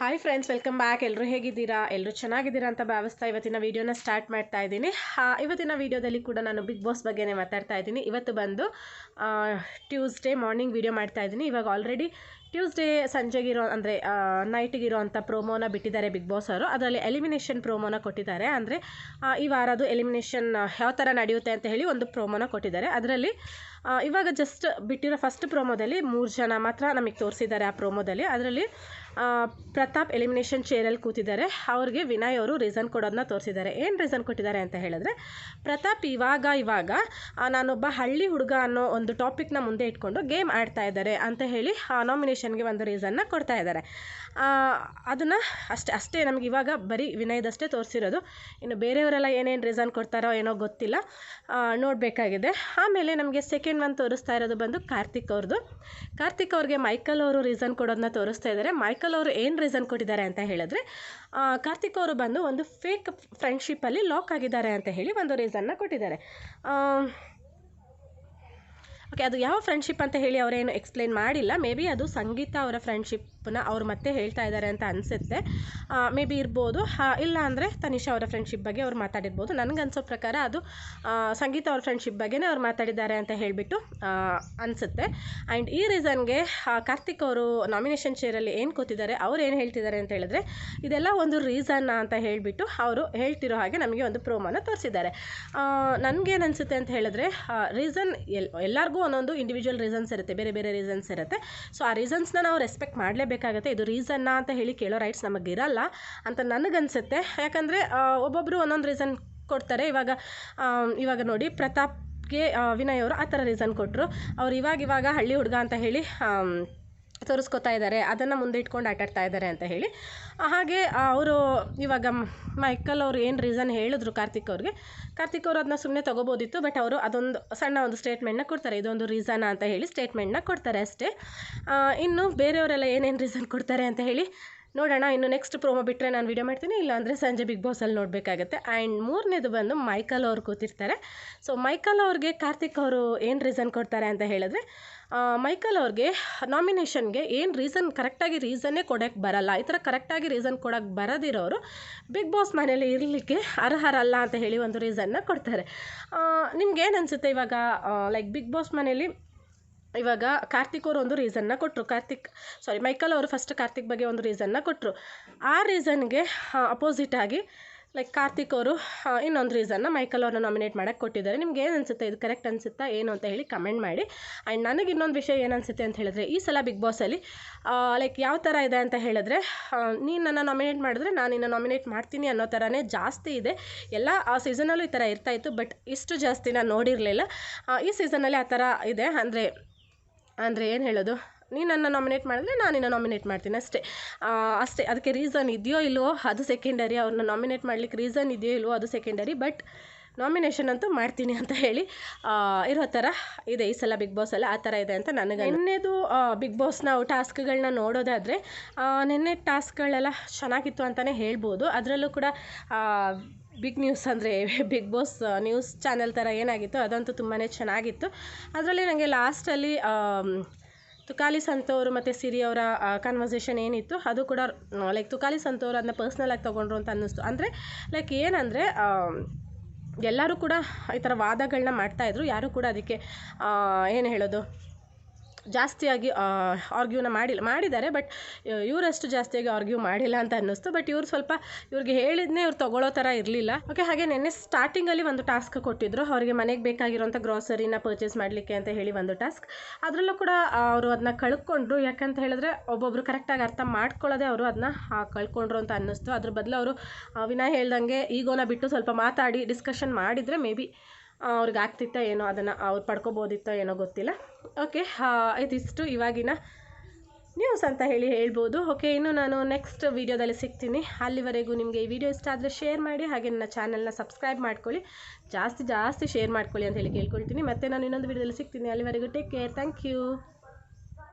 Hi friends, welcome back. ಎಲ್ಲರೂ ಹೇಗಿದ್ದೀರಾ? ಎಲ್ಲರೂ ಚೆನ್ನಾಗಿದ್ದೀರಾ ಅಂತ ಭಾವಿಸ್ತಾ ಇವತ್ತಿನ ವೀಡಿಯೋನ ಸ್ಟಾರ್ಟ್ ಮಾಡ್ತಾ ಇದ್ದೀನಿ. ಇವತ್ತಿನ ವೀಡಿಯೋದಲ್ಲಿ ಕೂಡ ನಾನು ಬಿಗ್ ಬಾಸ್ ಬಗ್ಗೆನೇ ಮಾತಾಡ್ತಾ ಇದ್ದೀನಿ. ಇವತ್ತು ಬಂದು ಟ್ಯೂಸ್ಡೇ ಮಾರ್ನಿಂಗ್ ವೀಡಿಯೋ ಮಾಡ್ತಾ ಇದ್ದೀನಿ. ಇವಾಗ ಆಲ್ರೆಡಿ ಟ್ಯೂಸ್ಡೇ ಸಂಜೆಗಿರೋ ಅಂದರೆ ನೈಟಿಗಿರೋ ಅಂಥ ಪ್ರೋಮೋನ ಬಿಟ್ಟಿದ್ದಾರೆ ಬಿಗ್ ಬಾಸ್ ಅವರು. ಅದರಲ್ಲಿ ಎಲಿಮಿನೇಷನ್ ಪ್ರೋಮೋನ ಕೊಟ್ಟಿದ್ದಾರೆ. ಅಂದರೆ ಈ ವಾರದ್ದು ಎಲಿಮಿನೇಷನ್ ಯಾವ ಥರ ನಡೆಯುತ್ತೆ ಅಂತ ಹೇಳಿ ಒಂದು ಪ್ರೋಮೋನ ಕೊಟ್ಟಿದ್ದಾರೆ. ಅದರಲ್ಲಿ ಇವಾಗ ಜಸ್ಟ್ ಬಿಟ್ಟಿರೋ ಫಸ್ಟ್ ಪ್ರೋಮೋದಲ್ಲಿ 3 ಜನ ಮಾತ್ರ ನಮಗೆ ತೋರಿಸಿದ್ದಾರೆ. ಆ ಪ್ರೋಮೋದಲ್ಲಿ ಅದರಲ್ಲಿ ಪ್ರತಾಪ್ ಎಲಿಮಿನೇಷನ್ ಚೇರಲ್ಲಿ ಕೂತಿದ್ದಾರೆ. ಅವ್ರಿಗೆ ವಿನಯ್ ಅವರು ರೀಸನ್ ಕೊಡೋದನ್ನ ತೋರಿಸಿದ್ದಾರೆ. ಏನು ರೀಸನ್ ಕೊಟ್ಟಿದ್ದಾರೆ ಅಂತ ಹೇಳಿದ್ರೆ, ಪ್ರತಾಪ್ ಇವಾಗ ನಾನೊಬ್ಬ ಹಳ್ಳಿ ಹುಡುಗ ಅನ್ನೋ ಒಂದು ಟಾಪಿಕ್ನ ಮುಂದೆ ಇಟ್ಕೊಂಡು ಗೇಮ್ ಆಡ್ತಾ ಇದ್ದಾರೆ ಅಂತ ಹೇಳಿ ನಾಮಿನೇಷನ್ಗೆ ಒಂದು ರೀಸನ್ನ ಕೊಡ್ತಾ ಇದ್ದಾರೆ. ಅದನ್ನು ಅಷ್ಟೇ ನಮಗೆ ಇವಾಗ ಬರೀ ವಿನಯ್ದಷ್ಟೇ ತೋರಿಸಿರೋದು. ಇನ್ನು ಬೇರೆಯವರೆಲ್ಲ ಏನೇನು ರೀಸನ್ ಕೊಡ್ತಾರೋ ಏನೋ ಗೊತ್ತಿಲ್ಲ, ನೋಡಬೇಕಾಗಿದೆ. ಆಮೇಲೆ ನಮಗೆ ಸೆಕೆಂಡ್ ಒನ್ ತೋರಿಸ್ತಾ ಇರೋದು ಬಂದು ಕಾರ್ತಿಕ್ ಅವ್ರದ್ದು. ಕಾರ್ತಿಕ್ ಅವ್ರಿಗೆ ಮೈಕಲ್ ಅವರು ರೀಸನ್ ಕೊಡೋದನ್ನ ತೋರಿಸ್ತಾ ಇದ್ದಾರೆ. ಮೈಕಲ್ ಅವರು ಏನು ರೀಸನ್ ಕೊಟ್ಟಿದ್ದಾರೆ ಅಂತ ಹೇಳಿದ್ರೆ, ಕಾರ್ತಿಕ್ ಅವರು ಬಂದು ಒಂದು ಫೇಕ್ ಫ್ರೆಂಡ್ಶಿಪ್ಪಲ್ಲಿ ಲಾಕ್ ಆಗಿದ್ದಾರೆ ಅಂತ ಹೇಳಿ ಒಂದು ರೀಸನ್ನ ಕೊಟ್ಟಿದ್ದಾರೆ. ಓಕೆ, ಅದು ಯಾವ ಫ್ರೆಂಡ್ಶಿಪ್ ಅಂತ ಹೇಳಿ ಅವರೇನು ಎಕ್ಸ್ಪ್ಲೇನ್ ಮಾಡಿಲ್ಲ. ಮೇ ಬಿ ಅದು ಸಂಗೀತ ಅವರ ಫ್ರೆಂಡ್ಶಿಪ್ನ ಅವ್ರು ಮತ್ತೆ ಹೇಳ್ತಾ ಇದ್ದಾರೆ ಅಂತ ಅನಿಸುತ್ತೆ. ಮೇ ಬಿ ಇರ್ಬೋದು. ಇಲ್ಲ ಅಂದರೆ ತನಿಷಾ ಅವರ ಫ್ರೆಂಡ್ಶಿಪ್ ಬಗ್ಗೆ ಅವ್ರು ಮಾತಾಡಿರ್ಬೋದು. ನನಗನ್ಸೋ ಪ್ರಕಾರ ಅದು ಸಂಗೀತ ಅವ್ರ ಫ್ರೆಂಡ್ಶಿಪ್ ಬಗ್ಗೆನೇ ಅವ್ರು ಮಾತಾಡಿದ್ದಾರೆ ಅಂತ ಹೇಳಿಬಿಟ್ಟು ಅನಿಸುತ್ತೆ. ಆ್ಯಂಡ್ ಈ ರೀಸನ್ಗೆ ಕಾರ್ತಿಕ್ ಅವರು ನಾಮಿನೇಷನ್ ಚೇರಲ್ಲಿ ಏನು ಕೂತಿದ್ದಾರೆ, ಅವ್ರು ಏನು ಹೇಳ್ತಿದ್ದಾರೆ ಅಂತ ಹೇಳಿದ್ರೆ, ಇದೆಲ್ಲ ಒಂದು ರೀಸನ್ ಅಂತ ಹೇಳಿಬಿಟ್ಟು ಅವರು ಹೇಳ್ತಿರೋ ಹಾಗೆ ನಮಗೆ ಒಂದು ಪ್ರೋಮೋನ ತೋರಿಸಿದ್ದಾರೆ. ನನಗೇನು ಅನಿಸುತ್ತೆ ಅಂತ ಹೇಳಿದ್ರೆ, ರೀಸನ್ ಎಲ್ಲರಿಗೂ ಒಂದೊಂದು ಇಂಡಿವಿಜುವಲ್ ರೀಸನ್ಸ್ ಇರುತ್ತೆ, ಬೇರೆ ಬೇರೆ ರೀಸನ್ಸ್ ಇರುತ್ತೆ. ಸೊ ಆ ರೀಸನ್ಸ್ನ ನಾವು ರೆಸ್ಪೆಕ್ಟ್ ಮಾಡಲೇಬೇಕಾಗುತ್ತೆ. ಇದು ರೀಸನ್ನ ಅಂತ ಹೇಳಿ ಕೇಳೋ ರೈಟ್ಸ್ ನಮಗಿರಲ್ಲ ಅಂತ ನನಗನ್ಸುತ್ತೆ. ಯಾಕಂದರೆ ಒಬ್ಬೊಬ್ಬರು ಒಂದೊಂದು ರೀಸನ್ ಕೊಡ್ತಾರೆ. ಇವಾಗ ನೋಡಿ, ಪ್ರತಾಪ್ಗೆ ವಿನಯ್ ಅವರು ಆ ಥರ ರೀಸನ್ ಕೊಟ್ಟರು. ಅವ್ರು ಇವಾಗ ಹಳ್ಳಿ ಹುಡುಗ ಅಂತ ಹೇಳಿ ತೋರಿಸ್ಕೊತಾ ಇದ್ದಾರೆ, ಅದನ್ನು ಮುಂದೆ ಇಟ್ಕೊಂಡು ಆಟಾಡ್ತಾ ಇದ್ದಾರೆ ಅಂತ ಹೇಳಿ. ಹಾಗೆ ಅವರು ಇವಾಗ ಮೈಕಲ್ ಅವರು ಏನು ರೀಸನ್ ಹೇಳಿದ್ರು ಕಾರ್ತಿಕ್ ಅವ್ರಿಗೆ, ಕಾರ್ತಿಕ್ ಅವರು ಅದನ್ನ ಸುಮ್ಮನೆ ತೊಗೋಬೋದಿತ್ತು. ಬಟ್ ಅವರು ಅದೊಂದು ಸಣ್ಣ ಒಂದು ಸ್ಟೇಟ್ಮೆಂಟ್ನ ಕೊಡ್ತಾರೆ, ಇದೊಂದು ರೀಸನ್ ಅಂತ ಹೇಳಿ ಸ್ಟೇಟ್ಮೆಂಟ್ನ ಕೊಡ್ತಾರೆ ಅಷ್ಟೇ. ಇನ್ನು ಬೇರೆಯವರೆಲ್ಲ ಏನೇನು ರೀಸನ್ ಕೊಡ್ತಾರೆ ಅಂತ ಹೇಳಿ ನೋಡೋಣ. ಇನ್ನು ನೆಕ್ಸ್ಟ್ ಪ್ರೋಮೋ ಬಿಟ್ಟರೆ ನಾನು ವೀಡಿಯೋ ಮಾಡ್ತೀನಿ, ಇಲ್ಲಾಂದರೆ ಸಂಜೆ ಬಿಗ್ ಬಾಸಲ್ಲಿ ನೋಡಬೇಕಾಗತ್ತೆ. ಆ್ಯಂಡ್ ಮೂರನೇದು ಬಂದು ಮೈಕಲ್ ಅವ್ರು ಕೂತಿರ್ತಾರೆ. ಸೊ ಮೈಕಲ್ ಅವ್ರಿಗೆ ಕಾರ್ತಿಕ್ ಅವರು ಏನು ರೀಸನ್ ಕೊಡ್ತಾರೆ ಅಂತ ಹೇಳಿದ್ರೆ, ಮೈಕಲ್ ಅವ್ರಿಗೆ ನಾಮಿನೇಷನ್ಗೆ ಏನು ರೀಸನ್ ಕರೆಕ್ಟಾಗಿ ರೀಸನ್ನೇ ಕೊಡೋಕ್ಕೆ ಬರಲ್ಲ, ಈ ಥರ ಕರೆಕ್ಟಾಗಿ ರೀಸನ್ ಕೊಡೋಕ್ಕೆ ಬರದಿರೋರು ಬಿಗ್ ಬಾಸ್ ಮನೇಲಿ ಇರಲಿಕ್ಕೆ ಅರ್ಹರಲ್ಲ ಅಂತ ಹೇಳಿ ಒಂದು ರೀಸನ್ನ ಕೊಡ್ತಾರೆ. ನಿಮ್ಗೇನು ಅನಿಸುತ್ತೆ ಇವಾಗ, ಲೈಕ್ ಬಿಗ್ ಬಾಸ್ ಮನೇಲಿ ಇವಾಗ ಕಾರ್ತಿಕ್ ಅವರು ಒಂದು ರೀಸನ್ನ ಕೊಟ್ಟರು, ಮೈಕಲ್ ಅವರು ಫಸ್ಟ್ ಕಾರ್ತಿಕ್ ಬಗ್ಗೆ ಒಂದು ರೀಸನ್ನ ಕೊಟ್ಟರು. ಆ ರೀಸನ್ಗೆ ಅಪೋಸಿಟಾಗಿ ಲೈಕ್ ಕಾರ್ತಿಕ್ ಅವರು ಇನ್ನೊಂದು ರೀಸನ್ನ ಮೈಕಲ್ ಅವ್ರನ್ನ ನಾಮಿನೇಟ್ ಮಾಡೋಕ್ಕೆ ಕೊಟ್ಟಿದ್ದಾರೆ. ನಿಮ್ಗೆ ಏನು ಅನಿಸುತ್ತೆ, ಇದು ಕರೆಕ್ಟ್ ಅನಿಸುತ್ತಾ ಏನು ಅಂತ ಹೇಳಿ ಕಮೆಂಟ್ ಮಾಡಿ. ಆ್ಯಂಡ್ ನನಗೆ ಇನ್ನೊಂದು ವಿಷಯ ಏನು ಅನಿಸುತ್ತೆ ಅಂತ ಹೇಳಿದ್ರೆ, ಈ ಸಲ ಬಿಗ್ ಬಾಸಲ್ಲಿ ಲೈಕ್ ಯಾವ ಥರ ಇದೆ ಅಂತ ಹೇಳಿದ್ರೆ, ನೀನು ನನ್ನ ನಾಮಿನೇಟ್ ಮಾಡಿದ್ರೆ ನಾನು ನಿನ್ನ ನಾಮಿನೇಟ್ ಮಾಡ್ತೀನಿ ಅನ್ನೋ ಥರನೇ ಜಾಸ್ತಿ ಇದೆ. ಎಲ್ಲ ಆ ಸೀಸನಲ್ಲೂ ಈ ಥರ ಇರ್ತಾಯಿತ್ತು, ಬಟ್ ಇಷ್ಟು ಜಾಸ್ತಿ ನಾನು ನೋಡಿರಲಿಲ್ಲ. ಈ ಸೀಸನಲ್ಲಿ ಆ ಥರ ಇದೆ. ಅಂದರೆ ಏನು ಹೇಳೋದು, ನೀನು ನನ್ನ ನಾಮಿನೇಟ್ ಮಾಡಿದ್ರೆ ನಾನು ನಿನ್ನ ನಾಮಿನೇಟ್ ಮಾಡ್ತೀನಿ ಅಷ್ಟೇ. ಅದಕ್ಕೆ ರೀಸನ್ ಇದೆಯೋ ಇಲ್ವೋ ಅದು ಸೆಕೆಂಡರಿ, ಅವ್ರನ್ನ ನಾಮಿನೇಟ್ ಮಾಡ್ಲಿಕ್ಕೆ ರೀಸನ್ ಇದೆಯೋ ಇಲ್ವೋ ಅದು ಸೆಕೆಂಡರಿ, ಬಟ್ ನಾಮಿನೇಷನ್ ಅಂತೂ ಮಾಡ್ತೀನಿ ಅಂತ ಹೇಳಿ ಇರೋ ಥರ ಇದೆ ಈ ಸಲ ಬಿಗ್ ಬಾಸಲ್ಲಿ. ಆ ಥರ ಇದೆ ಅಂತ ನನಗೆ. ನಿನ್ನೆದು ಬಿಗ್ ಬಾಸ್ ನಾವು ಟಾಸ್ಕ್ಗಳನ್ನ ನೋಡೋದಾದರೆ, ನಿನ್ನೆ ಟಾಸ್ಕ್ಗಳೆಲ್ಲ ಚೆನ್ನಾಗಿತ್ತು ಅಂತಲೇ ಹೇಳ್ಬೋದು. ಅದರಲ್ಲೂ ಕೂಡ ಬಿಗ್ ನ್ಯೂಸ್ ಅಂದರೆ ಬಿಗ್ ಬಾಸ್ ನ್ಯೂಸ್ ಚಾನೆಲ್ ಥರ ಏನಾಗಿತ್ತು ಅದಂತೂ ತುಂಬಾ ಚೆನ್ನಾಗಿತ್ತು. ಅದರಲ್ಲಿ ನನಗೆ ಲಾಸ್ಟಲ್ಲಿ ತುಕಾಲಿ ಸಂತೋರು ಮತ್ತು ಸಿರಿ ಅವರ ಕನ್ವರ್ಸೇಷನ್ ಏನಿತ್ತು ಅದು ಕೂಡ ಲೈಕ್ ತುಕಾಲಿ ಸಂತೋರು ಅದನ್ನ ಪರ್ಸ್ನಲಾಗಿ ತೊಗೊಂಡ್ರು ಅಂತ ಅನ್ನಿಸ್ತು. ಅಂದರೆ ಲೈಕ್ ಏನಂದರೆ, ಎಲ್ಲರೂ ಕೂಡ ಈ ಥರ ವಾದಗಳನ್ನ ಮಾಡ್ತಾಯಿದ್ರು, ಯಾರೂ ಕೂಡ ಅದಕ್ಕೆ ಏನು ಹೇಳೋದು ಜಾಸ್ತಿಯಾಗಿ ಆರ್ಗ್ಯೂನ ಮಾಡಿದ್ದಾರೆ. ಬಟ್ ಇವರಷ್ಟು ಜಾಸ್ತಿಯಾಗಿ ಆರ್ಗ್ಯೂ ಮಾಡಿಲ್ಲ ಅಂತ ಅನ್ನಿಸ್ತು. ಬಟ್ ಇವ್ರಿಗೆ ಹೇಳಿದ್ನೇ ಇವ್ರು ತೊಗೊಳ್ಳೋ ಥರ ಇರಲಿಲ್ಲ. ಓಕೆ, ಹಾಗೆ ನಿನ್ನೆ ಸ್ಟಾರ್ಟಿಂಗಲ್ಲಿ ಒಂದು ಟಾಸ್ಕ್ ಕೊಟ್ಟಿದ್ರು, ಅವರಿಗೆ ಮನೆಗೆ ಬೇಕಾಗಿರೋಂಥ ಗ್ರಾಸರಿನ ಪರ್ಚೇಸ್ ಮಾಡಲಿಕ್ಕೆ ಅಂತ ಹೇಳಿ ಒಂದು ಟಾಸ್ಕ್. ಅದರಲ್ಲೂ ಕೂಡ ಅವರು ಅದನ್ನ ಕಳ್ಕೊಂಡ್ರು. ಯಾಕಂತ ಹೇಳಿದ್ರೆ ಒಬ್ಬೊಬ್ರು ಕರೆಕ್ಟಾಗಿ ಅರ್ಥ ಮಾಡ್ಕೊಳ್ಳೋದೆ ಅವರು ಅದನ್ನ ಕಳ್ಕೊಂಡ್ರು ಅಂತ ಅನ್ನಿಸ್ತು. ಅದ್ರ ಬದಲು ಅವರು ವಿನಯ್ ಹೇಳ್ದಂಗೆ ಈಗೋನ ಬಿಟ್ಟು ಸ್ವಲ್ಪ ಮಾತಾಡಿ ಡಿಸ್ಕಷನ್ ಮಾಡಿದರೆ ಮೇ ಬಿ ಅವ್ರಿಗೆ ಆಗ್ತಿತ್ತೋ ಏನೋ, ಅದನ್ನು ಅವ್ರು ಪಡ್ಕೋಬೋದಿತ್ತೋ ಏನೋ ಗೊತ್ತಿಲ್ಲ. ಓಕೆ, ಇದಿಷ್ಟು ಇವಾಗಿನ ನ್ಯೂಸ್ ಅಂತ ಹೇಳ್ಬೋದು. ಓಕೆ, ಇನ್ನು ನಾನು ನೆಕ್ಸ್ಟ್ ವೀಡಿಯೋದಲ್ಲಿ ಸಿಗ್ತೀನಿ. ಅಲ್ಲಿವರೆಗೂ ನಿಮಗೆ ಈ ವಿಡಿಯೋ ಇಷ್ಟ ಆದರೆ ಶೇರ್ ಮಾಡಿ, ಹಾಗೆ ನನ್ನ ಚಾನಲ್ನ ಸಬ್ಸ್ಕ್ರೈಬ್ ಮಾಡ್ಕೊಳ್ಳಿ, ಜಾಸ್ತಿ ಶೇರ್ ಮಾಡ್ಕೊಳ್ಳಿ ಅಂತ ಹೇಳಿ ಕೇಳ್ಕೊಳ್ತೀನಿ. ಮತ್ತೆ ನಾನು ಇನ್ನೊಂದು ವೀಡಿಯೋದಲ್ಲಿ ಸಿಗ್ತೀನಿ. ಅಲ್ಲಿವರೆಗೂ ಟೇಕ್ ಕೇರ್, ಥ್ಯಾಂಕ್ ಯು.